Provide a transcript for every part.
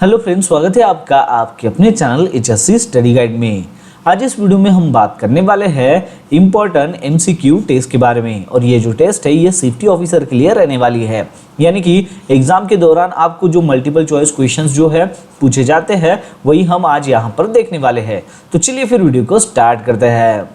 Hello friends, स्वागत है आपका आपके अपने चैनल HSC स्टडी गाइड में। आज इस वीडियो में हम बात करने वाले हैं इम्पोर्टेंट MCQ टेस्ट के बारे में। और ये जो टेस्ट है ये सेफ्टी ऑफिसर के लिए रहने वाली है, यानी कि एग्जाम के दौरान आपको जो मल्टीपल चॉइस क्वेश्चंस जो है पूछे जाते हैं वही हम आज यहाँ पर देखने वाले हैं। तो चलिए फिर वीडियो को स्टार्ट करते हैं।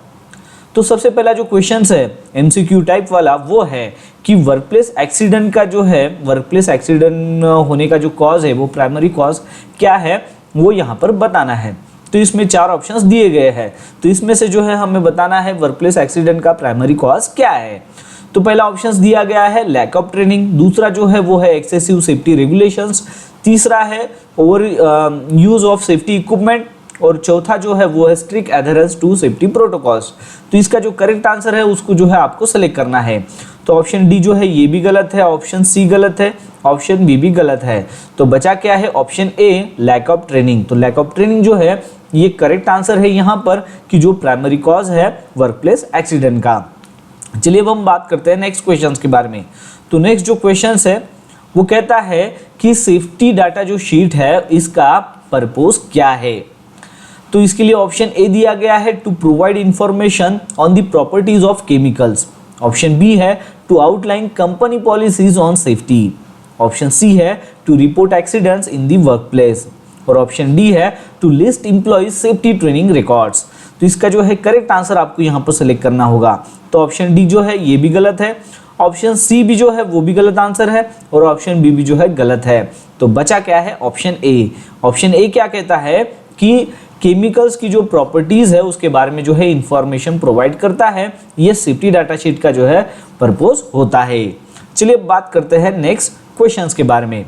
तो सबसे पहला जो क्वेश्चन है MCQ टाइप वाला वो है कि वर्कप्लेस एक्सीडेंट का जो है वर्कप्लेस एक्सीडेंट होने का जो कॉज है वो प्राइमरी कॉज क्या है वो यहाँ पर बताना है। तो इसमें चार ऑप्शंस दिए गए हैं, तो इसमें से जो है हमें बताना है वर्कप्लेस एक्सीडेंट का प्राइमरी कॉज क्या है। तो पहला ऑप्शन दिया गया है लैक ऑफ ट्रेनिंग, दूसरा जो है वो है एक्सेसिव सेफ्टी रेगुलेशंस, तीसरा है over use of safety equipment और चौथा जो है वो है strict adherence to safety protocols. तो इसका जो करेक्ट आंसर है उसको जो है आपको सेलेक्ट करना है। तो ऑप्शन डी जो है ये भी गलत है, ऑप्शन सी गलत है, ऑप्शन बी भी गलत है। तो बचा क्या है option A lack of training. तो लैक ऑफ ट्रेनिंग जो है ये करेक्ट आंसर है यहाँ पर कि जो प्राइमरी कॉज है वर्कप्लेस एक्सीडेंट का। चलिए अब हम बात करते हैं नेक्स्ट क्वेश्चन के बारे में। तो नेक्स्ट जो क्वेश्चन है वो कहता है कि सेफ्टी डाटा जो शीट है इसका पर्पस क्या है। तो इसके लिए ऑप्शन ए दिया गया है to provide information on the properties of chemicals, option B है to outline company policies on safety, option C है to report accidents in the workplace और ऑप्शन डी है to list employees safety training records. तो इसका जो है correct answer आपको यहाँ पर सेलेक्ट करना होगा। तो ऑप्शन डी जो है ये भी गलत है, ऑप्शन सी भी जो है वो भी गलत आंसर है और ऑप्शन बी भी जो है गलत है। तो बचा क्या है ऑप्शन ए। ऑप्शन ए क्या कहता है कि केमिकल्स की जो प्रॉपर्टीज है उसके बारे में जो है इंफॉर्मेशन प्रोवाइड करता है, ये सेफ्टी डाटा शीट का जो है पर्पस होता है। चलिए बात करते हैं नेक्स्ट क्वेश्चंस के बारे में।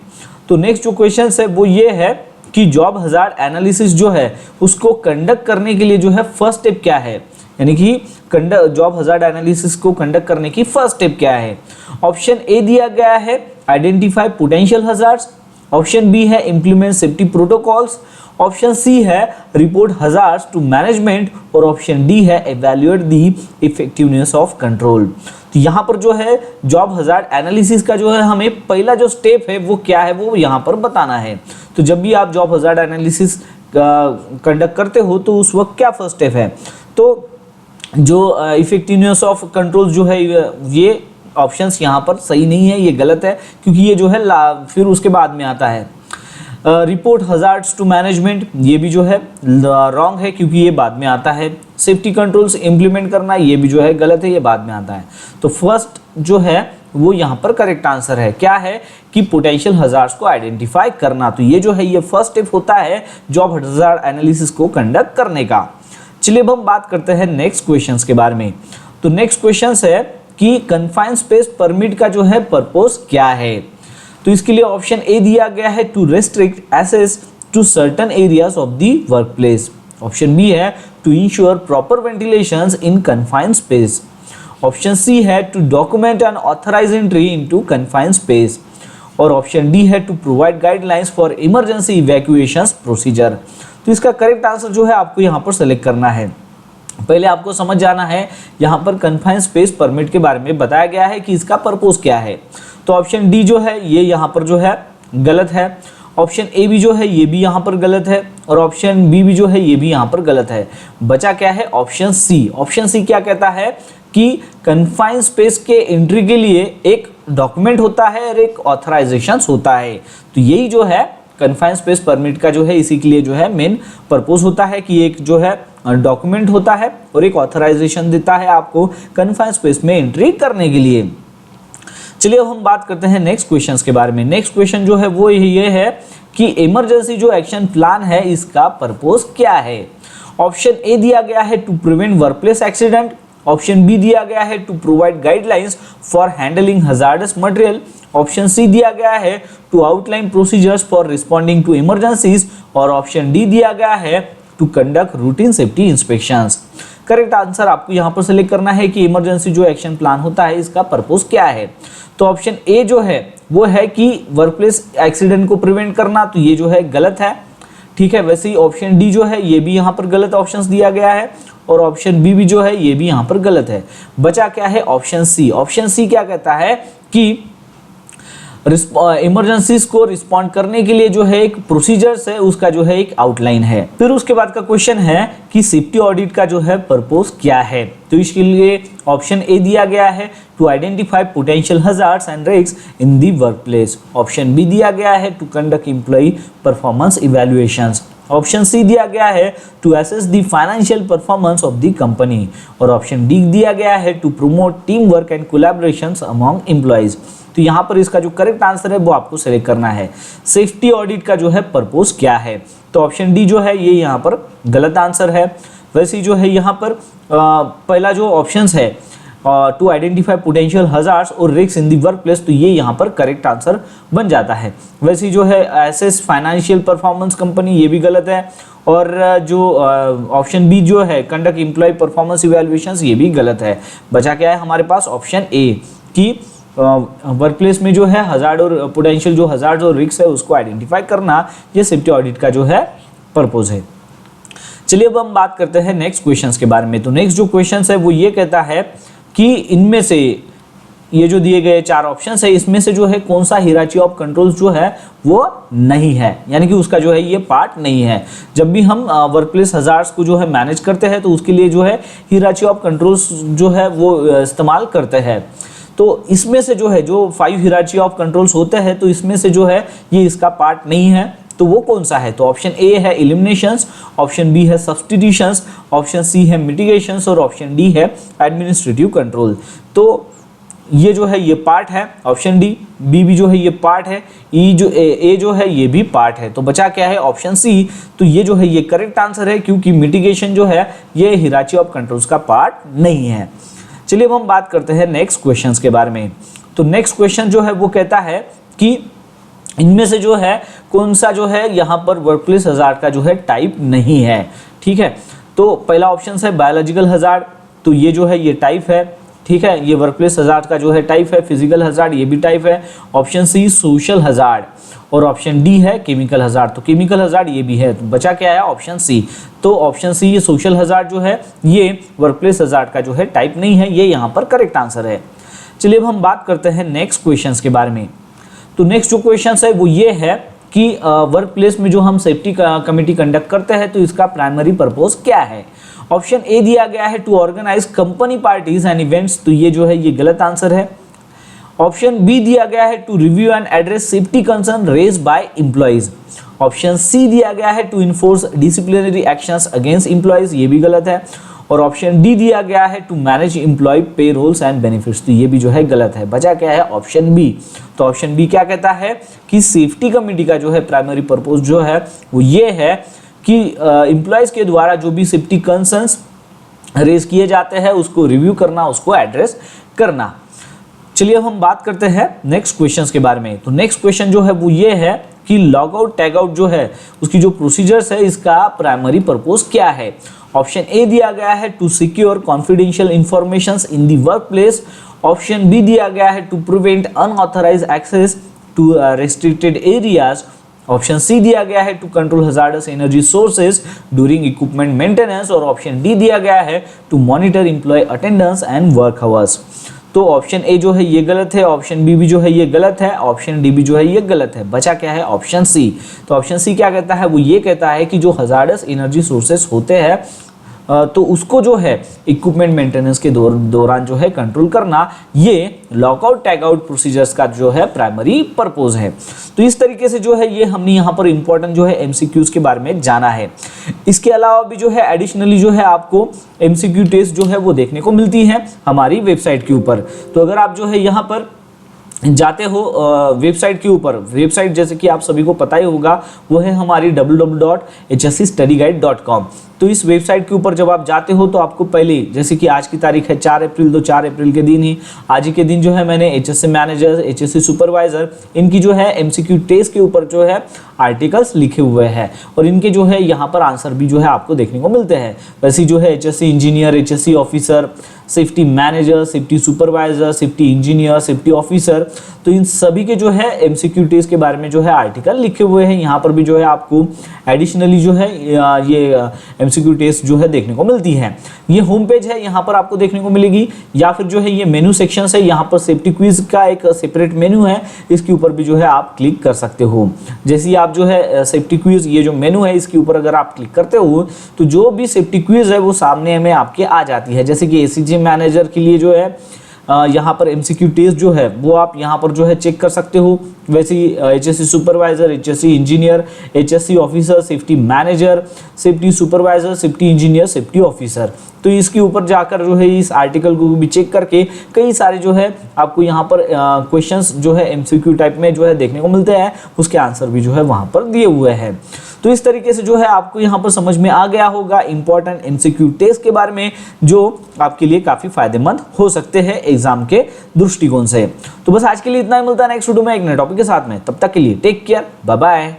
तो नेक्स्ट जो क्वेश्चंस है वो ये है कि जॉब हजार्ड एनालिसिस जो है उसको कंडक्ट करने के लिए जो है फर्स्ट स्टेप क्या है, यानी कि जॉब हजार्ड एनालिसिस को कंडक्ट करने की फर्स्ट स्टेप क्या है। ऑप्शन ए दिया गया है identify potential hazards, option B है implement safety protocols, option C है रिपोर्ट हजार्ड्स टू मैनेजमेंट और ऑप्शन डी है evaluate the effectiveness of control. तो यहाँ पर जो है जॉब हजार्ड एनालिसिस का जो है हमें पहला जो स्टेप है वो क्या है वो यहाँ पर बताना है। तो जब भी आप जॉब हजार्ड एनालिसिस कंडक्ट करते हो तो उस वक्त क्या फर्स्ट स्टेप है, तो जो इफेक्टिवनेस ऑफ कंट्रोल जो है ये ऑप्शंस यहाँ पर सही नहीं है, ये गलत है क्योंकि ये जो है फिर उसके बाद में आता है। रिपोर्ट हजार्ड्स टू मैनेजमेंट ये भी जो है रॉन्ग है क्योंकि ये बाद में आता है। सेफ्टी कंट्रोल्स इंप्लीमेंट करना ये भी जो है गलत है, ये बाद में आता है। तो फर्स्ट जो है वो यहाँ पर करेक्ट आंसर है क्या है कि पोटेंशियल हजार्ड्स को आइडेंटिफाई करना। तो ये जो है ये फर्स्ट स्टेप होता है जॉब हजार्ड एनालिसिस को कंडक्ट करने का। चलिए अब हम बात करते हैं नेक्स्ट क्वेश्चंस के बारे में। तो नेक्स्ट क्वेश्चन है कि कन्फाइंड स्पेस परमिट का जो है पर्पस क्या है। तो इसके लिए ऑप्शन ए दिया गया है to restrict access to certain areas of the workplace, option B है to ensure proper ventilations in confined space, option C है to document and authorize entry into confined space और ऑप्शन डी है to provide guidelines for emergency evacuations procedure. तो इसका correct answer जो है आपको यहाँ पर सेलेक्ट करना है। पहले आपको समझ जाना है यहाँ पर कन्फाइंड स्पेस परमिट के बारे में बताया गया है कि इसका पर्पस क्या है। तो ऑप्शन डी जो है ये यहाँ पर जो है गलत है, ऑप्शन ए भी जो है ये भी यहाँ पर गलत है और ऑप्शन बी भी जो है ये भी यहाँ पर गलत है। बचा क्या है ऑप्शन सी। ऑप्शन सी क्या कहता है कि कन्फाइंड स्पेस के एंट्री के लिए एक डॉक्यूमेंट होता है और एक ऑथराइजेशन होता है। तो यही जो है कन्फाइंड स्पेस परमिट का जो है इसी के लिए जो है मेन पर्पस होता है कि एक जो है डॉक्यूमेंट होता है और एक ऑथराइजेशन देता है आपको कन्फाइंड स्पेस में एंट्री करने के लिए। चलिए अब हम बात करते हैं नेक्स्ट क्वेश्चंस के बारे में। नेक्स्ट क्वेश्चन जो है वो ये है कि इमरजेंसी जो एक्शन प्लान है इसका पर्पस क्या है। ऑप्शन ए दिया गया है to prevent workplace accident, option B दिया गया है to provide guidelines for handling hazardous material, option C दिया गया है to outline procedures for responding to emergencies और ऑप्शन डी दिया गया है to conduct routine safety inspections. Correct answer आपको यहाँ पर सेलेक्ट करना है कि इमरजेंसी जो एक्शन प्लान होता है इसका पर्पस क्या है। तो ऑप्शन ए जो है वो है कि वर्कप्लेस एक्सीडेंट को प्रिवेंट करना, तो ये जो है गलत है, ठीक है। वैसे ही ऑप्शन डी जो है ये भी यहाँ पर गलत ऑप्शंस दिया गया है और ऑप्शन बी भी जो है ये भी यहाँ पर गलत है। बचा क्या है ऑप्शन सी। ऑप्शन सी क्या कहता है कि इमरजेंसीज को रिस्पॉन्ड करने के लिए जो है एक प्रोसीजर्स है, उसका जो है एक आउटलाइन है। फिर उसके बाद का क्वेश्चन है कि सेफ्टी ऑडिट का जो है पर्पस क्या है। तो इसके लिए ऑप्शन ए दिया गया है to identify potential hazards and risk in the workplace. Option B दिया गया है to conduct employee performance evaluations. Option C दिया गया है to assess the financial performance of the company. और ऑप्शन डी दिया गया है to promote team work and collaborations among employees. तो यहाँ पर इसका जो करेक्ट आंसर है वो आपको सेलेक्ट करना है। सेफ्टी ऑडिट का जो है पर्पस क्या है, तो ऑप्शन डी जो है ये यहाँ पर गलत आंसर है। वैसे जो है यहाँ पर पहला जो ऑप्शंस है टू आइडेंटिफाई पोटेंशियल हजार्ड्स और risk in the work place, तो ये यहाँ पर करेक्ट आंसर बन जाता है। वैसे जो है एसेस फाइनेंशियल परफॉर्मेंस कंपनी, ये भी गलत है। और जो ऑप्शन बी जो है कंडक्ट एम्प्लॉय परफॉर्मेंस इवैल्यूएशंस, ये भी गलत है। बचा क्या है हमारे पास ऑप्शन ए कि वर्क प्लेस में जो है हजार्ड और पोटेंशियल जो हजार्ड और रिस्क है उसको आइडेंटिफाई करना, ये सेफ्टी ऑडिट का जो है पर्पस है। चलिए अब हम बात करते हैं नेक्स्ट क्वेश्चंस के बारे में। तो नेक्स्ट जो क्वेश्चंस है वो ये कहता है कि इनमें से ये जो दिए गए 4 ऑप्शंस है, इसमें से जो है कौन सा हिरार्ची ऑफ कंट्रोल्स जो है वो नहीं है, यानी कि उसका जो है ये पार्ट नहीं है। जब भी हम वर्कप्लेस हजार्ड्स को जो है मैनेज करते हैं तो उसके लिए जो है हिरार्ची ऑफ कंट्रोल्स जो है वो इस्तेमाल करते हैं। तो इसमें से जो है जो 5 हिरार्ची ऑफ कंट्रोल्स होते हैं, तो इसमें से जो है ये इसका पार्ट नहीं है। तो वो कौन सा है, तो ऑप्शन ए है एलिमिनेशंस, ऑप्शन बी है सब्स्टिट्यूशंस, ऑप्शन सी है मिटिगेशंस और ऑप्शन डी है एडमिनिस्ट्रेटिव कंट्रोल। तो ये जो है ये पार्ट है ऑप्शन डी, बी भी जो है ये पार्ट है, ई जो ए जो है ये भी पार्ट है। तो बचा क्या है ऑप्शन सी। तो ये जो है ये करेक्ट आंसर है, क्योंकि मिटिगेशन जो है ये हिरार्ची ऑफ कंट्रोल्स का पार्ट नहीं है। चलिए अब हम बात करते हैं नेक्स्ट क्वेश्चंस के बारे में। तो नेक्स्ट क्वेश्चन जो है वो कहता है कि इनमें से जो है कौन सा जो है यहाँ पर वर्कप्लेस हजार्ड का जो है टाइप नहीं है। ठीक है, तो पहला ऑप्शन है बायोलॉजिकल हजार्ड, तो ये जो है ये टाइप है। ठीक है, ये वर्कप्लेस हजार्ड का जो है टाइप है। फिजिकल हजार्ड ये भी टाइप है। ऑप्शन सी सोशल हजार्ड और ऑप्शन डी है केमिकल हजार्ड, तो केमिकल हजार्ड ये भी है। तो बचा क्या है ऑप्शन सी। तो ऑप्शन सी ये सोशल हजार्ड जो है ये वर्कप्लेस हजार्ड का जो है टाइप नहीं है, ये यहाँ पर करेक्ट आंसर है। चलिए अब हम बात करते हैं नेक्स्ट क्वेश्चंस के बारे में। तो नेक्स्ट जो क्वेश्चन है वो ये है कि वर्क प्लेस में जो हम सेफ्टी कमेटी कंडक्ट करते हैं तो इसका प्राइमरी पर्पस क्या है। ऑप्शन ए दिया गया है to organize company parties and events, तो ये जो है ये गलत आंसर है। ऑप्शन बी दिया गया है to review and address safety concern raised by employees. Option C दिया गया है to enforce disciplinary actions against employees, ये भी गलत है। और ऑप्शन डी दिया गया है टू मैनेज एम्प्लॉय पे रोल्स एंड बेनिफिट्स, तो ये भी जो है गलत है। बचा क्या है ऑप्शन बी। तो ऑप्शन बी क्या कहता है कि सेफ्टी कमेटी का जो है प्राइमरी पर्पस जो है वो ये है कि एम्प्लॉयज के द्वारा जो भी सेफ्टी कंसर्न्स रेज किए जाते हैं उसको रिव्यू करना, उसको एड्रेस करना। चलिए अब हम बात करते हैं नेक्स्ट क्वेश्चंस के बारे में। तो नेक्स्ट क्वेश्चन जो है वो ये है कि लॉग आउट टैग आउट जो है उसकी जो प्रोसीजर्स है इसका प्राइमरी पर्पस क्या है। ऑप्शन ए दिया गया है to secure confidential informations in the workplace. Option B दिया गया है to prevent unauthorised access to restricted areas. Option C दिया गया है to control hazardous energy sources during equipment maintenance. और ऑप्शन डी दिया गया है to monitor employ attendance and work hours. तो ऑप्शन ए जो है ये गलत है, ऑप्शन बी भी जो है ये गलत है, ऑप्शन डी भी जो है ये गलत है। बचा क्या है ऑप्शन सी। तो ऑप्शन सी क्या कहता है वो ये कहता है कि जो हजार्डस एनर्जी सोर्सेस होते हैं तो उसको जो है इक्विपमेंट मेंटेनेंस के दौरान जो है कंट्रोल करना, ये लॉकआउट टैग आउट प्रोसीजर्स का जो है प्राइमरी पर्पस है। तो इस तरीके से जो है ये हमने यहाँ पर इंपॉर्टेंट जो है एमसीक्यूज के बारे में जाना है। इसके अलावा भी जो है एडिशनली जो है आपको एमसीक्यू टेस्ट जो है वो देखने को मिलती है हमारी वेबसाइट के ऊपर। तो अगर आप जो है यहाँ पर जाते हो वेबसाइट के ऊपर, वेबसाइट जैसे कि आप सभी को पता ही होगा वो है हमारी www.hscstudyguide.com। तो इस वेबसाइट के ऊपर जब आप जाते हो तो आपको पहले, जैसे कि आज की तारीख है 4 अप्रैल, तो 4 अप्रैल के दिन ही, आज ही के दिन जो है मैंने एचएससी मैनेजर, एचएससी सुपरवाइजर, इनकी जो है एमसीक्यू टेस्ट के ऊपर जो है आर्टिकल्स लिखे हुए हैं और इनके जो है यहाँ पर आंसर भी जो है आपको देखने को मिलते हैं। वैसे जो है HSC engineer, HSC officer, safety manager, safety supervisor, safety engineer, safety officer, तो इन सभी के जो है एमसीक्यू टेस्ट के बारे में जो है आर्टिकल लिखे हुए हैं। यहाँ पर भी जो है आपको एडिशनली जो है ये एमसीक्यू टेस्ट जो है देखने को मिलती है। ये होम पेज है, यहाँ पर आपको देखने को मिलेगी, या फिर जो है ये मेनू सेक्शन है, यहाँ पर सेफ्टी क्विज का एक सेपरेट मेनू है, इसके ऊपर भी जो है आप क्लिक कर सकते हो। जैसे ही आप जो है सेफ्टी क्विज ये जो मेनू है इसके ऊपर अगर आप क्लिक करते हो तो जो भी सेफ्टी क्विज है वो सामने में आपके आ जाती है। जैसे कि एसीजी मैनेजर के लिए जो है यहाँ पर एमसीक्यू टेस्ट जो है वो आप यहाँ पर जो है चेक कर सकते हो। वैसे ही HSC supervisor, HSC engineer, HSC officer, safety manager, safety supervisor, safety engineer, safety officer, तो इसके ऊपर जाकर जो है इस आर्टिकल को भी चेक करके कई सारे जो है आपको यहाँ पर क्वेश्चंस जो है एमसीक्यू टाइप में जो है देखने को मिलते हैं, उसके आंसर भी जो है वहाँ पर दिए हुए हैं। तो इस तरीके से जो है आपको यहाँ पर समझ में आ गया होगा इंपॉर्टेंट एमसीक्यू टेस्ट के बारे में, जो आपके लिए काफी फायदेमंद हो सकते हैं एग्जाम के दृष्टिकोण से। तो बस आज के लिए इतना ही, मिलता है नेक्स्ट वीडियो में एक नए टॉपिक के साथ में। तब तक के लिए टेक केयर, बाय बाय।